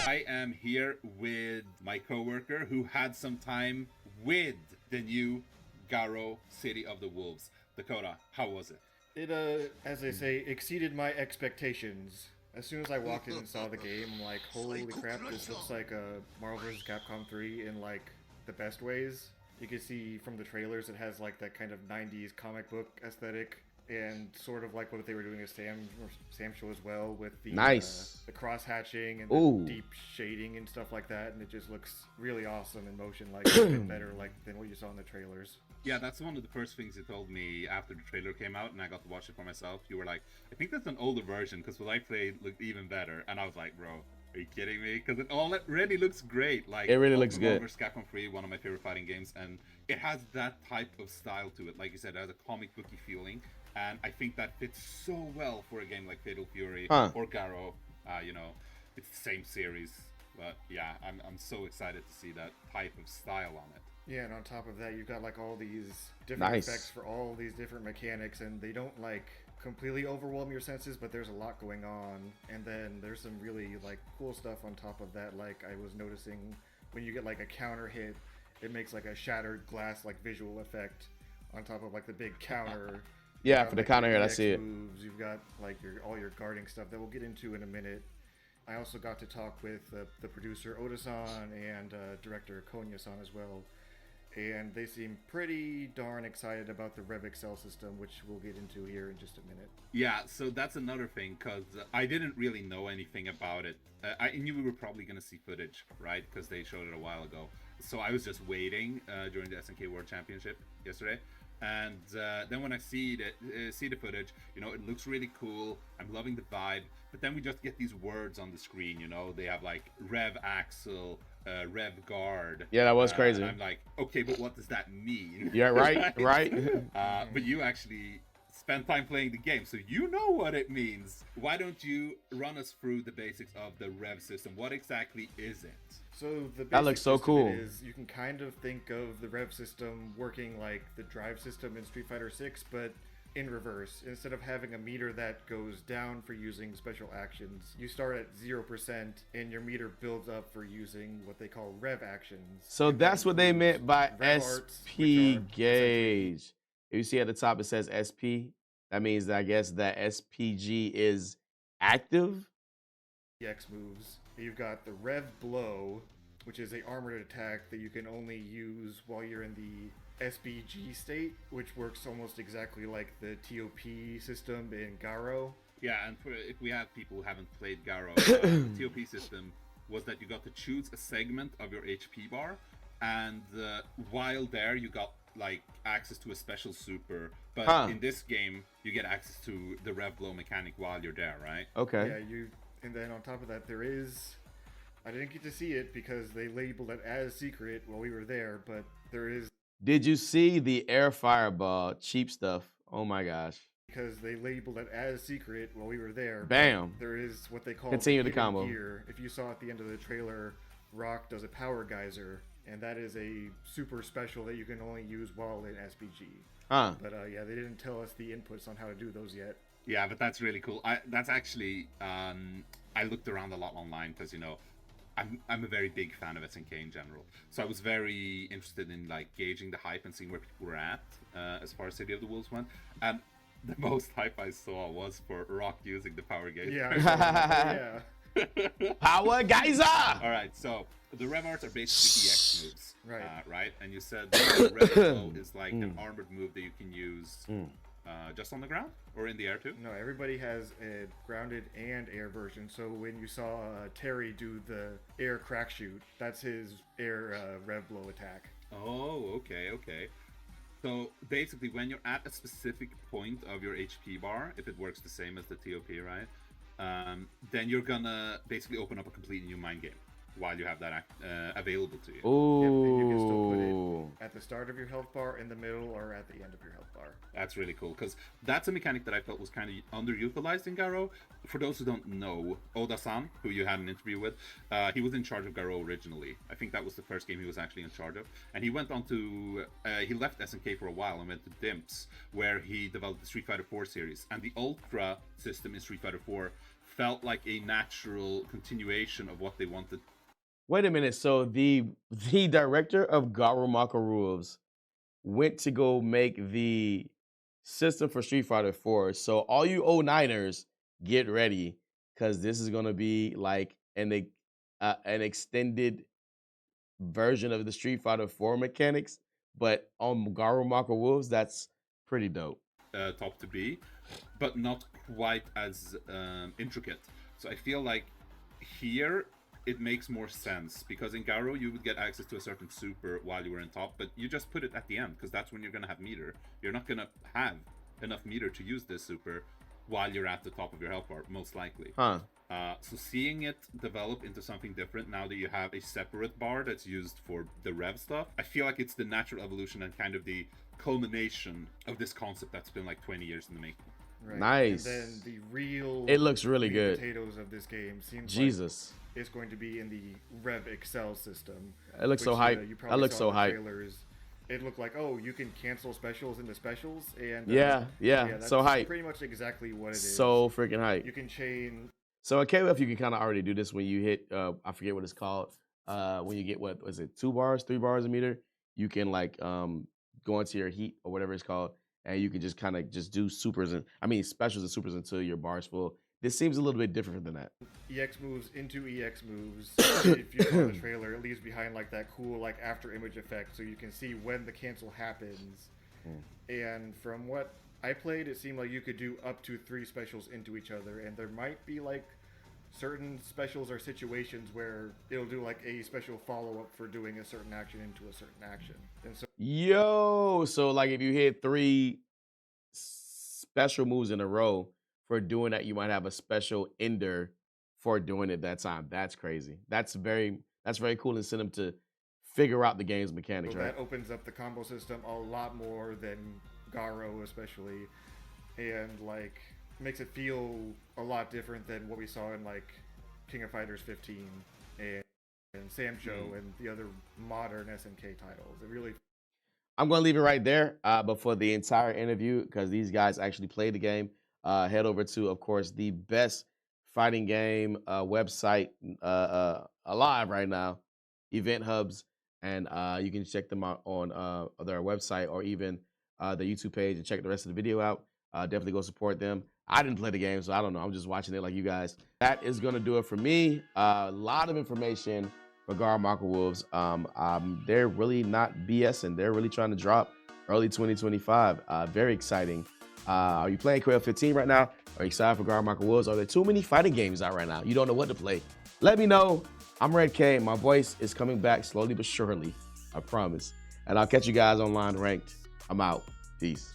I am here with my coworker who had some time with the new Garo City of the Wolves. Dakota, how was it? It, as they say, exceeded my expectations. As soon as I walked in and saw the game, I'm like, holy crap, this looks like a Marvel vs. Capcom 3 in, like, the best ways. You can see from the trailers it has, like, that kind of 90s comic book aesthetic, and sort of like what they were doing at Sam show as well, with Nice. the cross hatching and Ooh. the deep shading and stuff like that, and it just looks really awesome in motion, like even better like than what you saw in the trailers. Yeah, that's one of the first things you told me after the trailer came out and I got to watch it for myself. You were like, I think that's an older version because what I played looked even better. And I was like, bro, are you kidding me? Because it already looks great. Like, It really looks good. Marvel vs. Capcom 3, one of my favorite fighting games, and it has that type of style to it. Like you said, it has a comic booky feeling, and I think that fits so well for a game like Fatal Fury or Garo. It's the same series, but yeah, I'm so excited to see that type of style on it. Yeah, and on top of that, you've got like all these different Nice. effects for all these different mechanics, and they don't like completely overwhelm your senses, but there's a lot going on. And then there's some really like cool stuff on top of that. Like I was noticing when you get like a counter hit, it makes like a shattered glass like visual effect on top of like the big counter. Yeah, You've got, for the like, counter your hit, I EX see it. moves. You've got like all your guarding stuff that we'll get into in a minute. I also got to talk with the producer Oda-san and director Konya-san as well, and they seem pretty darn excited about the Rev Excel system, which we'll get into here in just a minute. Yeah, so that's another thing, because I didn't really know anything about it. I knew we were probably going to see footage, right? Because they showed it a while ago. So I was just waiting during the SNK World Championship yesterday. And then when I see the footage, it looks really cool. I'm loving the vibe. But then we just get these words on the screen, They have like Rev Axel, Rev Guard. Yeah, that was crazy. And I'm like, okay, but what does that mean? Yeah, right. But you actually spend time playing the game, so you know what it means. Why don't you run us through the basics of the Rev system? What exactly is it? So the That looks so cool. Is you can kind of think of the Rev system working like the drive system in Street Fighter 6, but in reverse. Instead of having a meter that goes down for using special actions, you start at 0% and your meter builds up for using what they call Rev actions. So And that's that what they includes meant by Rev arts, SP which are essentially gauge. If you see at the top it says SP, that means that I guess that SPG is active. EX moves. You've got the Rev Blow, which is a armored attack that you can only use while you're in the SBG state, which works almost exactly like the TOP system in Garo. Yeah, and if we have people who haven't played Garo, the TOP system was that you got to choose a segment of your HP bar, and while there you got like access to a special super, but in this game you get access to the Rev Blow mechanic while you're there, right? Okay. Yeah, and then on top of that there is, I didn't get to see it because they labeled it as secret while we were there, but there is. Did you see the air fireball cheap stuff? Oh my gosh. Because they labeled it as secret while we were there. Bam. There is what they call Continue the hidden combo. gear. If you saw at the end of the trailer, Rock does a power geyser, and that is a super special that you can only use while in SPG. But yeah, they didn't tell us the inputs on how to do those yet. Yeah, but that's really cool. That's actually I looked around a lot online because I'm a very big fan of SNK in general, so I was very interested in like gauging the hype and seeing where people were at as far as City of the Wolves went. And the most hype I saw was for Rock using the power geyser. Yeah. Yeah. Power geyser. All right, so the Rev arts are basically EX moves, Right. right? And you said the Rev Blow is like an armored move that you can use just on the ground or in the air too. No, everybody has a grounded and air version. So when you saw Terry do the air crack shoot, that's his air Rev Blow attack. Oh, okay. So basically, when you're at a specific point of your HP bar, if it works the same as the TOP, right? Then you're gonna basically open up a completely new mind game while you have that available to you. Ooh. Yep, and you can still put it at the start of your health bar, in the middle, or at the end of your health bar. That's really cool because that's a mechanic that I felt was kind of underutilized in Garo. For those who don't know, Oda-san, who you had an interview with, he was in charge of Garo originally. I think that was the first game he was actually in charge of. And he went on to, he left SNK for a while and went to Dimps, where he developed the Street Fighter 4 series. And the Ultra system in Street Fighter 4 felt like a natural continuation of what they wanted. Wait a minute. So the director of Garumaka Rules went to go make the system for Street Fighter 4. So all you 09ers, get ready, because this is gonna be like an extended version of the Street Fighter 4 mechanics, but on Garumaka Wolves, that's pretty dope. Top to be, but not quite as intricate. So I feel like here it makes more sense, because in Garo you would get access to a certain super while you were in top, but you just put it at the end because that's when you're gonna have meter. You're not gonna have enough meter to use this super while you're at the top of your health bar, most likely. Huh. So seeing it develop into something different now that you have a separate bar that's used for the rev stuff, I feel like it's the natural evolution and kind of the culmination of this concept that's been like 20 years in the making. Right. Nice. And then the real It looks really meat good. and potatoes of this game seems Jesus. like it's going to be in the Rev Excel system. It looks so which, hype. you That probably looks saw so in the hype. trailers. It looked like, oh, you can cancel specials into specials, and Yeah, that's so hype. pretty much exactly what it is. So freaking hype. You can chain. So at KOF, you can kind of already do this when you hit, I forget what it's called. When you get, what was it, 2 bars, 3 bars a meter, you can like go into your heat or whatever it's called, and you can just kind of just do supers specials and supers until your bar's full. This seems a little bit different than that. EX moves into EX moves. If you saw the trailer, it leaves behind like that cool like after image effect, so you can see when the cancel happens. And from what I played, it seemed like you could do up to 3 specials into each other, and there might be like certain specials or situations where it'll do like a special follow-up for doing a certain action into a certain action. And so Yo, so like if you hit 3 special moves in a row for doing that, you might have a special ender for doing it that time. That's crazy. That's very cool incentive to figure out the game's mechanics, right? that opens up the combo system a lot more than Garo especially, and like makes it feel a lot different than what we saw in like King of Fighters 15 and Samcho and the other modern SNK titles. It really. I'm going to leave it right there. But for the entire interview, because these guys actually played the game, head over to, of course, the best fighting game website alive right now, Event Hubs, and you can check them out on their website or even their YouTube page and check the rest of the video out. Definitely go support them. I didn't play the game, so I don't know. I'm just watching it like you guys. That is going to do it for me. A lot of information for Garumaka Wolves. They're really not BSing. They're really trying to drop early 2025. Very exciting. Are you playing KOF 15 right now? Are you excited for Garumaka Wolves? Are there too many fighting games out right now? You don't know what to play? Let me know. I'm Red K. My voice is coming back slowly but surely. I promise. And I'll catch you guys online ranked. I'm out. Peace.